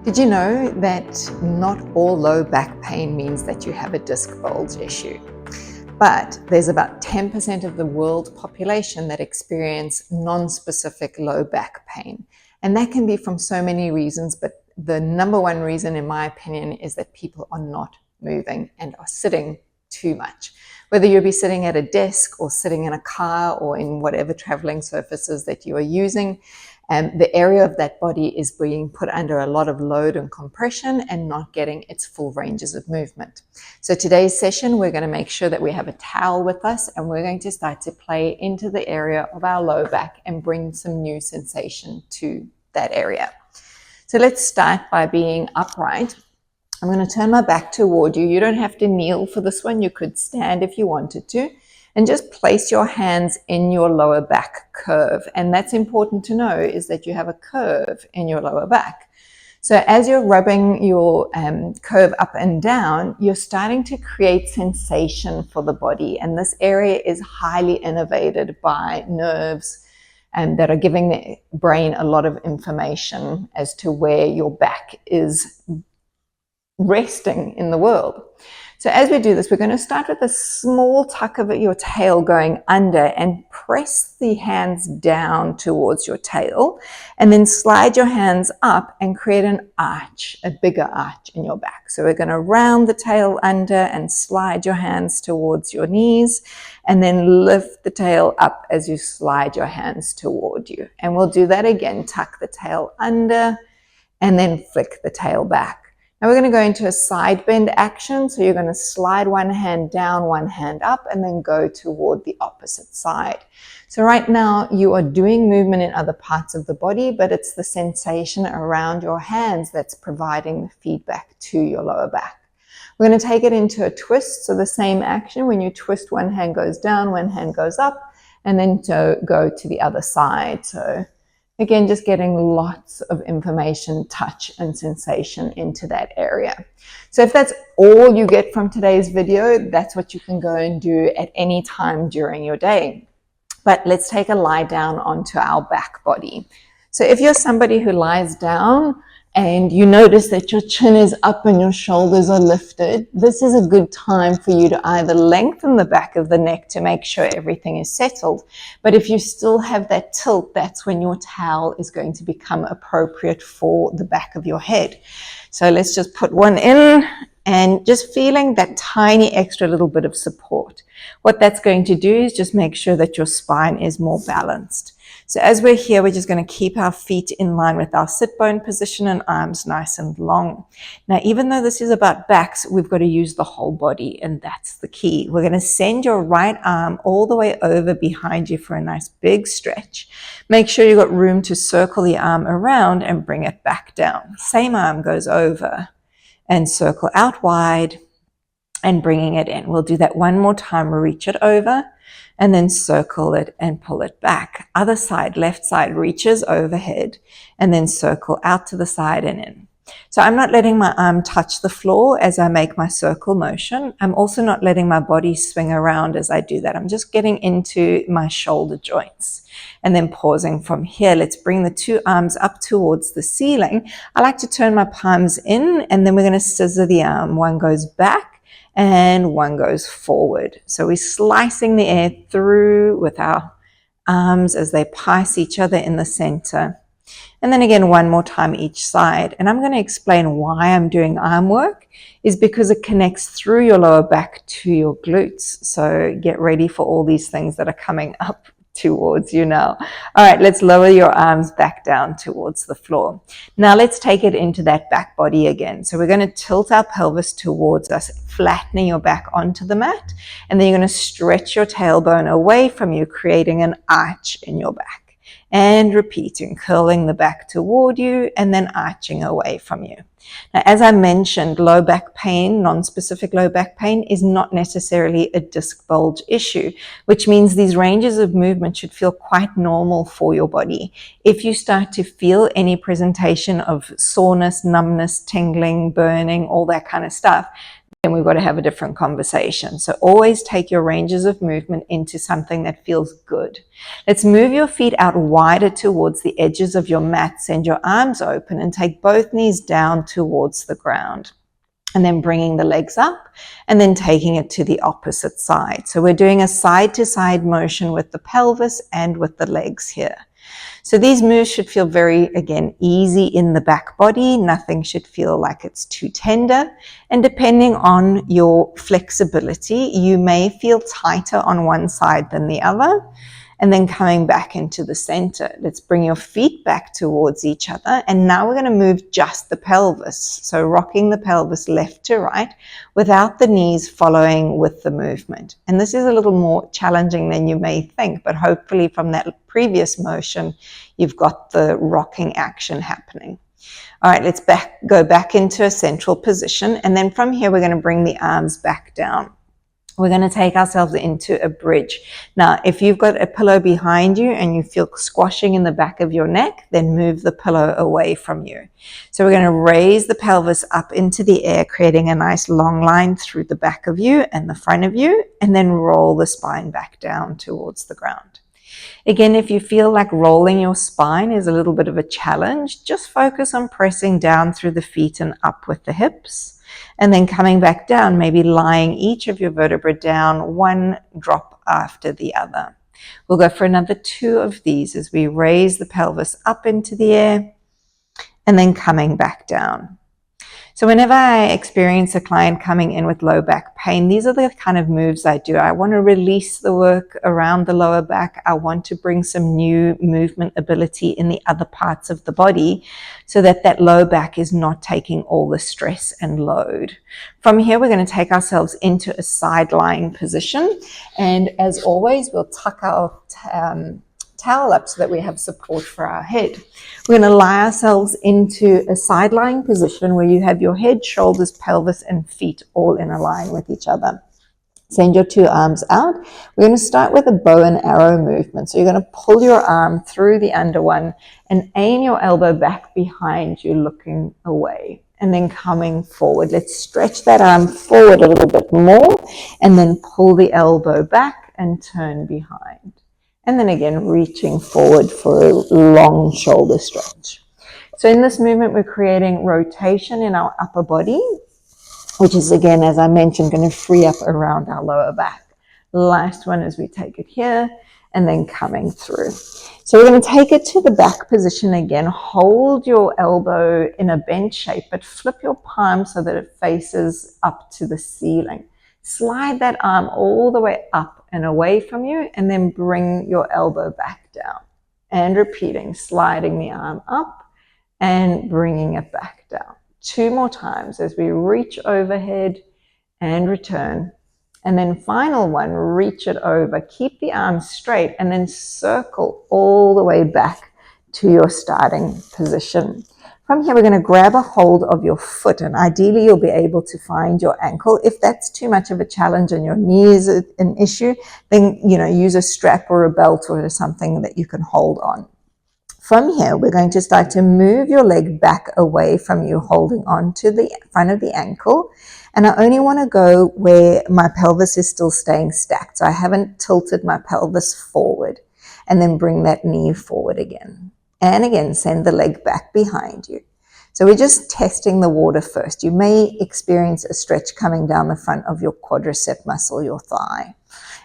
Did you know that not all low back pain means that you have a disc bulge issue? But there's about 10% of the world population that experience non-specific low back pain. And that can be from so many reasons, but the number one reason, in my opinion, is that people are not moving and are sitting too much. Whether you'll be sitting at a desk or sitting in a car or in whatever traveling surfaces that you are using, the area of that body is being put under a lot of load and compression and not getting its full ranges of movement. So today's session, we're going to make sure that we have a towel with us, and we're going to start to play into the area of our low back and bring some new sensation to that area. So let's start by being upright. I'm going to turn my back toward you. You don't have to kneel for this one. You could stand if you wanted to. And just place your hands in your lower back curve. And that's important to know, is that you have a curve in your lower back. So as you're rubbing your curve up and down, you're starting to create sensation for the body. And this area is highly innervated by nerves that are giving the brain a lot of information as to where your back is resting in the world. So as we do this, we're going to start with a small tuck of your tail going under and press the hands down towards your tail, and then slide your hands up and create an arch, a bigger arch in your back. So we're going to round the tail under and slide your hands towards your knees, and then lift the tail up as you slide your hands toward you. And we'll do that again. Tuck the tail under and then flick the tail back. Now we're going to go into a side bend action. So you're going to slide one hand down, one hand up, and then go toward the opposite side. So right now you are doing movement in other parts of the body, but it's the sensation around your hands that's providing the feedback to your lower back. We're going to take it into a twist. So the same action, when you twist, one hand goes down, one hand goes up, and then to go to the other side. So again, just getting lots of information, touch, and sensation into that area. So if that's all you get from today's video, that's what you can go and do at any time during your day. But let's take a lie down onto our back body. So if you're somebody who lies down and you notice that your chin is up and your shoulders are lifted, this is a good time for you to either lengthen the back of the neck to make sure everything is settled. But if you still have that tilt, that's when your towel is going to become appropriate for the back of your head. So let's just put one in and just feeling that tiny extra little bit of support. What that's going to do is just make sure that your spine is more balanced. So as we're here, we're just going to keep our feet in line with our sit bone position and arms nice and long. Now, even though this is about backs, we've got to use the whole body, and that's the key. We're going to send your right arm all the way over behind you for a nice big stretch. Make sure you've got room to circle the arm around and bring it back down. Same arm goes over and circle out wide and bringing it in. We'll do that one more time. We'll reach it over and then circle it and pull it back. Other side, left side reaches overhead and then circle out to the side and in. So I'm not letting my arm touch the floor as I make my circle motion. I'm also not letting my body swing around as I do that. I'm just getting into my shoulder joints and then pausing from here. Let's bring the two arms up towards the ceiling. I like to turn my palms in, and then we're going to scissor the arm. One goes back and one goes forward. So we're slicing the air through with our arms as they pass each other in the center. And then again, one more time each side. And I'm going to explain why I'm doing arm work, is because it connects through your lower back to your glutes. So get ready for all these things that are coming up towards you now. All right, let's lower your arms back down towards the floor. Now let's take it into that back body again. So we're going to tilt our pelvis towards us, flattening your back onto the mat, and then you're going to stretch your tailbone away from you, creating an arch in your back. And repeating, curling the back toward you and then arching away from you. Now, as I mentioned, low back pain, non-specific low back pain, is not necessarily a disc bulge issue, which means these ranges of movement should feel quite normal for your body. If you start to feel any presentation of soreness, numbness, tingling, burning, all that kind of stuff, then we've got to have a different conversation. So always take your ranges of movement into something that feels good. Let's move your feet out wider towards the edges of your mat. Send your arms open and take both knees down towards the ground. And then bringing the legs up and then taking it to the opposite side. So we're doing a side-to-side motion with the pelvis and with the legs here. So these moves should feel very, again, easy in the back body. Nothing should feel like it's too tender. And depending on your flexibility, you may feel tighter on one side than the other. And then coming back into the center. Let's bring your feet back towards each other. And now we're going to move just the pelvis. So rocking the pelvis left to right without the knees following with the movement. And this is a little more challenging than you may think, but hopefully from that previous motion, you've got the rocking action happening. All right, let's go back into a central position. And then from here, we're going to bring the arms back down. We're going to take ourselves into a bridge. Now, if you've got a pillow behind you and you feel squashing in the back of your neck, then move the pillow away from you. So we're going to raise the pelvis up into the air, creating a nice long line through the back of you and the front of you, and then roll the spine back down towards the ground. Again, if you feel like rolling your spine is a little bit of a challenge, just focus on pressing down through the feet and up with the hips. And then coming back down, maybe lying each of your vertebrae down, one drop after the other. We'll go for another 2 of these as we raise the pelvis up into the air and then coming back down. So whenever I experience a client coming in with low back pain, these are the kind of moves I do. I want to release the work around the lower back. I want to bring some new movement ability in the other parts of the body so that that low back is not taking all the stress and load. From here, we're going to take ourselves into a side lying position. And as always, we'll tuck our towel up so that we have support for our head. We're going to lie ourselves into a side lying position where you have your head, shoulders, pelvis, and feet all in a line with each other. Send your 2 arms out. We're going to start with a bow and arrow movement. So you're going to pull your arm through the under one and aim your elbow back behind you, looking away, and then coming forward. Let's stretch that arm forward a little bit more and then pull the elbow back and turn behind. And then again, reaching forward for a long shoulder stretch. So in this movement, we're creating rotation in our upper body, which is, again, as I mentioned, going to free up around our lower back. Last one as we take it here and then coming through. So we're going to take it to the back position again. Hold your elbow in a bench shape, but flip your palm so that it faces up to the ceiling. Slide that arm all the way up and away from you, and then bring your elbow back down. And repeating, sliding the arm up and bringing it back down. 2 more times as we reach overhead and return. And then final one, reach it over. Keep the arms straight and then circle all the way back to your starting position. From here, we're going to grab a hold of your foot, and ideally you'll be able to find your ankle. If that's too much of a challenge and your knee is an issue, then use a strap or a belt or something that you can hold on. From here, we're going to start to move your leg back away from you, holding on to the front of the ankle. And I only want to go where my pelvis is still staying stacked. So I haven't tilted my pelvis forward. And then bring that knee forward again. And again, send the leg back behind you. So we're just testing the water first. You may experience a stretch coming down the front of your quadricep muscle, your thigh.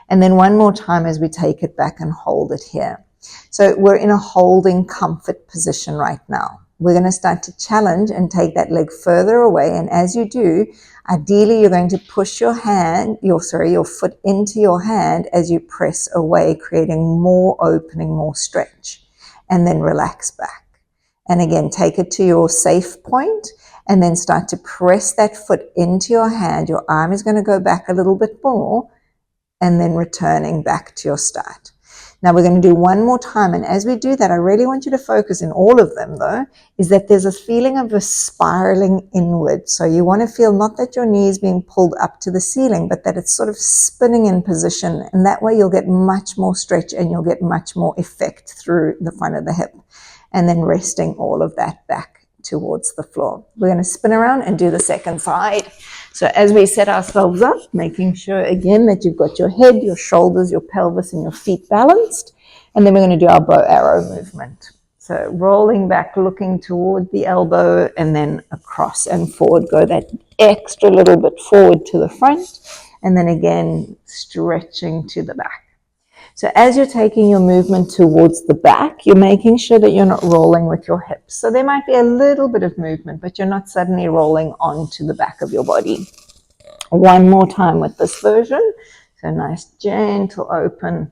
And then one more time as we take it back and hold it here. So we're in a holding comfort position right now. We're going to start to challenge and take that leg further away. And as you do, ideally you're going to push your foot into your hand as you press away, creating more opening, more stretch. And then relax back. And again, take it to your safe point and then start to press that foot into your hand. Your arm is going to go back a little bit more and then returning back to your start. Now we're going to do one more time. And as we do that, I really want you to focus in all of them though, is that there's a feeling of a spiraling inward. So you want to feel not that your knee is being pulled up to the ceiling, but that it's sort of spinning in position. And that way you'll get much more stretch and you'll get much more effect through the front of the hip. And then resting all of that back towards the floor. We're going to spin around and do the second side. So as we set ourselves up, making sure again that you've got your head, your shoulders, your pelvis, and your feet balanced. And then we're going to do our bow arrow movement. So rolling back, looking toward the elbow, and then across and forward. Go that extra little bit forward to the front, and then again stretching to the back. So as you're taking your movement towards the back, you're making sure that you're not rolling with your hips. So there might be a little bit of movement, but you're not suddenly rolling onto the back of your body. One more time with this version. So nice, gentle open,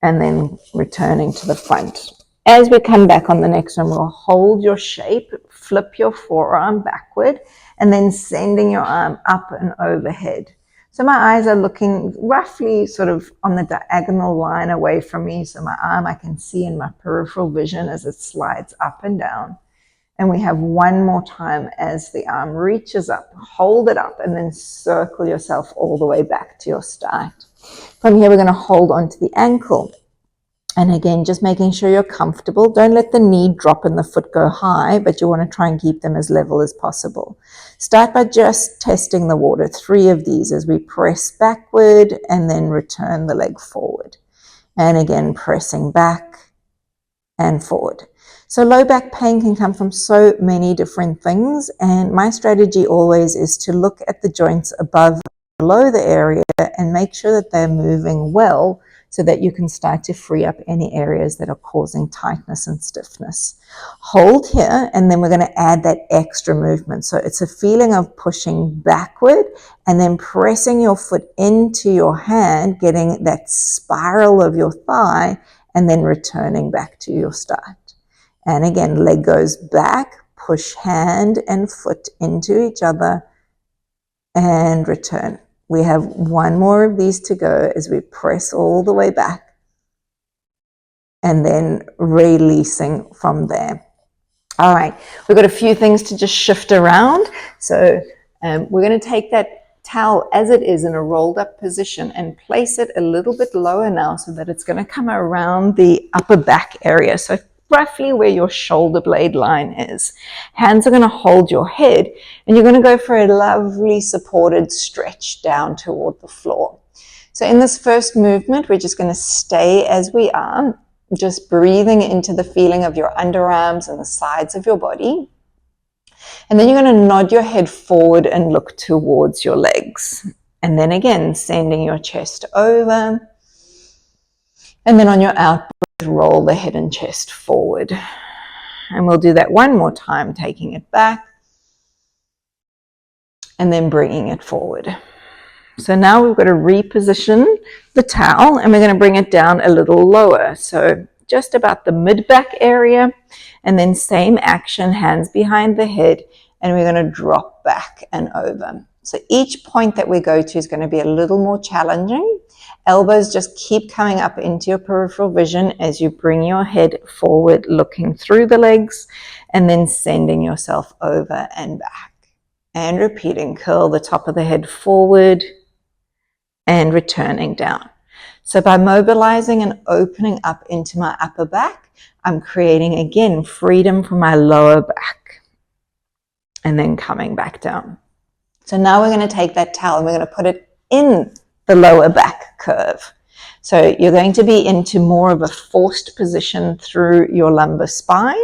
and then returning to the front. As we come back on the next one, we'll hold your shape, flip your forearm backward, and then sending your arm up and overhead. So my eyes are looking roughly sort of on the diagonal line away from me. So my arm I can see in my peripheral vision as it slides up and down. And we have one more time as the arm reaches up, hold it up, and then circle yourself all the way back to your start. From here, we're going to hold onto the ankle. And again, just making sure you're comfortable. Don't let the knee drop and the foot go high, but you want to try and keep them as level as possible. Start by just testing the water. 3 of these as we press backward and then return the leg forward. And again, pressing back and forward. So low back pain can come from so many different things. And my strategy always is to look at the joints above and below the area and make sure that they're moving well, so that you can start to free up any areas that are causing tightness and stiffness. Hold here, and then we're going to add that extra movement. So it's a feeling of pushing backward and then pressing your foot into your hand, getting that spiral of your thigh, and then returning back to your start. And again, leg goes back, push hand and foot into each other, and return. We have one more of these to go as we press all the way back and then releasing from there. All right, we've got a few things to just shift around. So we're going to take that towel as it is in a rolled up position and place it a little bit lower now so that it's going to come around the upper back area. So roughly where your shoulder blade line is. Hands are going to hold your head, and you're going to go for a lovely supported stretch down toward the floor. So in this first movement, we're just going to stay as we are, just breathing into the feeling of your underarms and the sides of your body. And then you're going to nod your head forward and look towards your legs. And then again, sending your chest over. And then on your out, roll the head and chest forward. And we'll do that one more time, taking it back and then bringing it forward. So now we've got to reposition the towel, and we're going to bring it down a little lower. So just about the mid-back area, and then same action, hands behind the head, and we're going to drop back and over. So each point that we go to is going to be a little more challenging. Elbows just keep coming up into your peripheral vision as you bring your head forward, looking through the legs, and then sending yourself over and back. And repeating, curl the top of the head forward and returning down. So by mobilizing and opening up into my upper back, I'm creating again freedom from my lower back and then coming back down. So now we're going to take that towel and we're going to put it in the lower back curve. So you're going to be into more of a forced position through your lumbar spine.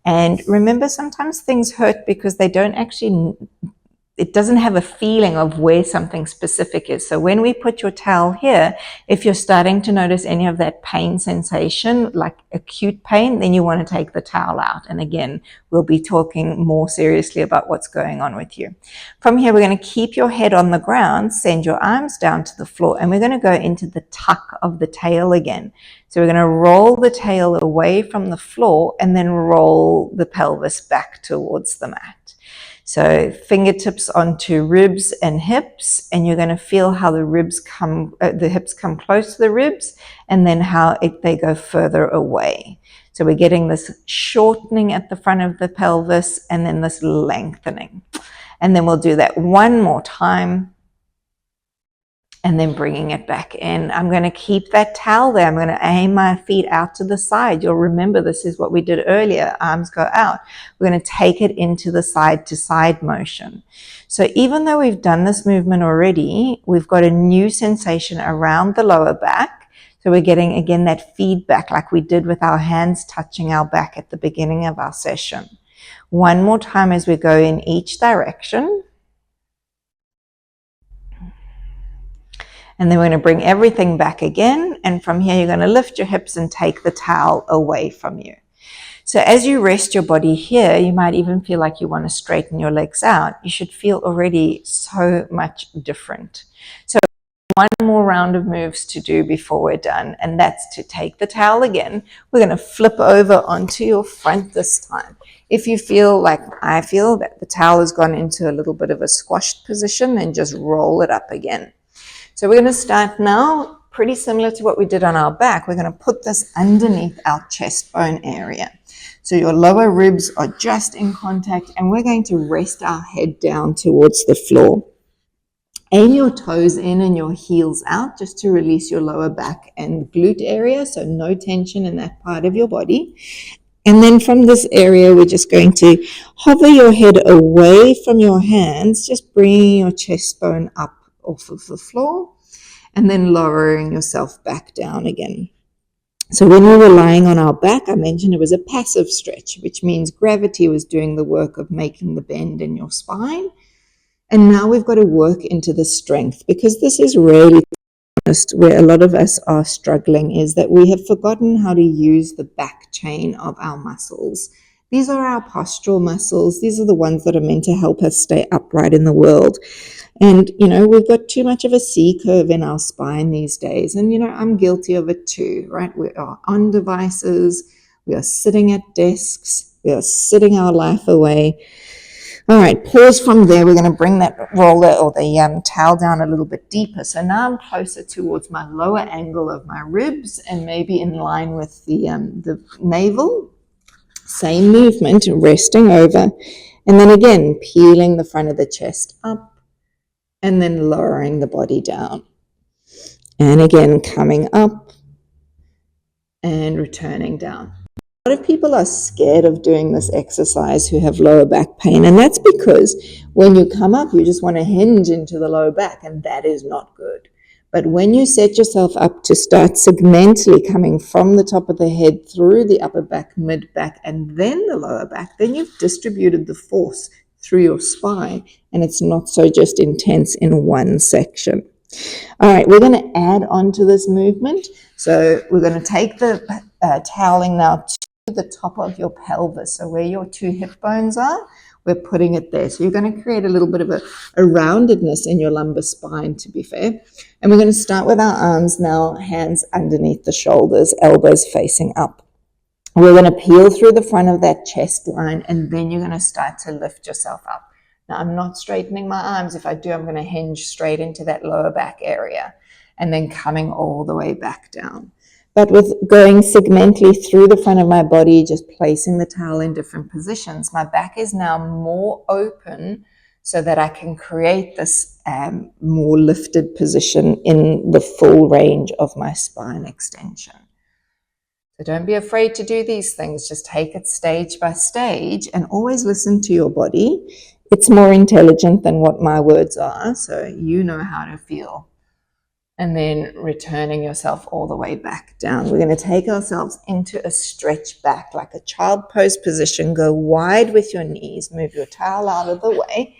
And remember, sometimes things hurt because they don't actually, it doesn't have a feeling of where something specific is. So when we put your towel here, if you're starting to notice any of that pain sensation, like acute pain, then you want to take the towel out. And again, we'll be talking more seriously about what's going on with you. From here, we're going to keep your head on the ground, send your arms down to the floor, and we're going to go into the tuck of the tail again. So we're going to roll the tail away from the floor and then roll the pelvis back towards the mat. So fingertips onto ribs and hips, and you're going to feel how the hips come close to the ribs, and then how they go further away. So we're getting this shortening at the front of the pelvis and then this lengthening. And then we'll do that one more time. and then bringing it back in. I'm going to keep that towel there. I'm going to aim my feet out to the side. You'll remember this is what we did earlier. Arms go out. We're going to take it into the side to side motion. So even though we've done this movement already, we've got a new sensation around the lower back. So we're getting, again, that feedback like we did with our hands touching our back at the beginning of our session. One more time as we go in each direction. And then we're going to bring everything back again. And from here, you're going to lift your hips and take the towel away from you. So as you rest your body here, you might even feel like you want to straighten your legs out. You should feel already so much different. So one more round of moves to do before we're done. And that's to take the towel again. We're going to flip over onto your front this time. If you feel like I feel that the towel has gone into a little bit of a squashed position, then just roll it up again. So we're going to start now, pretty similar to what we did on our back. We're going to put this underneath our chest bone area. So your lower ribs are just in contact, and we're going to rest our head down towards the floor. Aim your toes in and your heels out just to release your lower back and glute area, so no tension in that part of your body. And then from this area, we're just going to hover your head away from your hands, just bringing your chest bone up off of the floor, and then lowering yourself back down again. So when we were lying on our back, I mentioned it was a passive stretch, which means gravity was doing the work of making the bend in your spine. And now we've got to work into the strength, because this is really where a lot of us are struggling, is that we have forgotten how to use the back chain of our muscles. These are our postural muscles. These are the ones that are meant to help us stay upright in the world. And, we've got too much of a C curve in our spine these days. And, I'm guilty of it too, right? We are on devices. We are sitting at desks. We are sitting our life away. All right, pause from there. We're going to bring that roller or the towel down a little bit deeper. So now I'm closer towards my lower angle of my ribs and maybe in line with the navel. Same movement, resting over. And then again, peeling the front of the chest up and then lowering the body down. And again, coming up and returning down. A lot of people are scared of doing this exercise who have lower back pain, and that's because when you come up, you just want to hinge into the lower back, and that is not good. But when you set yourself up to start segmentally coming from the top of the head through the upper back, mid back, and then the lower back, then you've distributed the force through your spine, and it's not so just intense in one section. All right, we're going to add on to this movement. So we're going to take the toweling now to the top of your pelvis. So where your two hip bones are, we're putting it there. So you're going to create a little bit of a roundedness in your lumbar spine, to be fair. And we're going to start with our arms now, hands underneath the shoulders, elbows facing up. We're going to peel through the front of that chest line, and then you're going to start to lift yourself up. Now, I'm not straightening my arms. If I do, I'm going to hinge straight into that lower back area and then coming all the way back down. But with going segmentally through the front of my body, just placing the towel in different positions, my back is now more open so that I can create this more lifted position in the full range of my spine extension. So don't be afraid to do these things. Just take it stage by stage and always listen to your body. It's more intelligent than what my words are, so you know how to feel. And then returning yourself all the way back down. We're going to take ourselves into a stretch back, like a child pose position. Go wide with your knees, move your towel out of the way,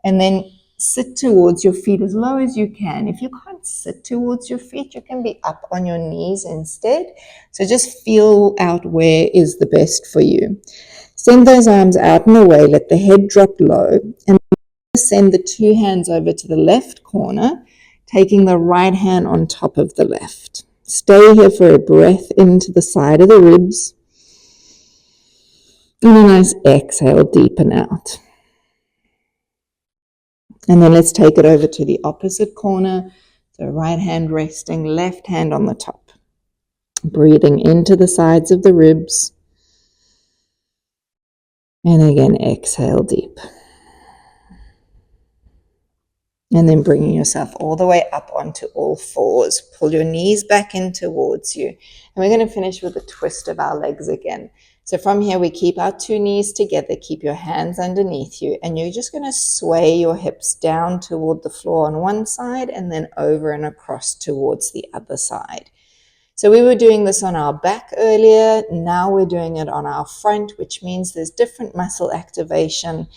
and then sit towards your feet as low as you can. If you can't sit towards your feet, you can be up on your knees instead. So just feel out where is the best for you. Send those arms out and away, let the head drop low, and send the two hands over to the left corner, taking the right hand on top of the left. Stay here for a breath into the side of the ribs. And a nice exhale, deepen out. And then let's take it over to the opposite corner. So right hand resting, left hand on the top. Breathing into the sides of the ribs. And again, exhale deep. And then bringing yourself all the way up onto all fours. Pull your knees back in towards you. And we're going to finish with a twist of our legs again. So from here, we keep our two knees together, keep your hands underneath you, and you're just going to sway your hips down toward the floor on one side and then over and across towards the other side. So we were doing this on our back earlier. Now we're doing it on our front, which means there's different muscle activation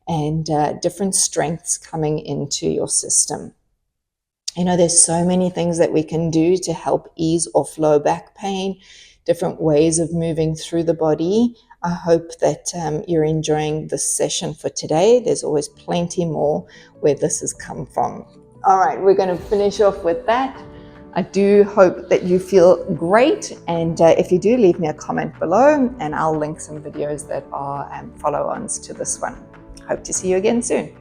and different strengths coming into your system. You know, there's so many things that we can do to help ease off low back pain, different ways of moving through the body. I hope that you're enjoying this session for today. There's always plenty more where this has come from. All right, we're going to finish off with that. I do hope that you feel great, and if you do, leave me a comment below and I'll link some videos that are follow-ons to this one. Hope to see you again soon.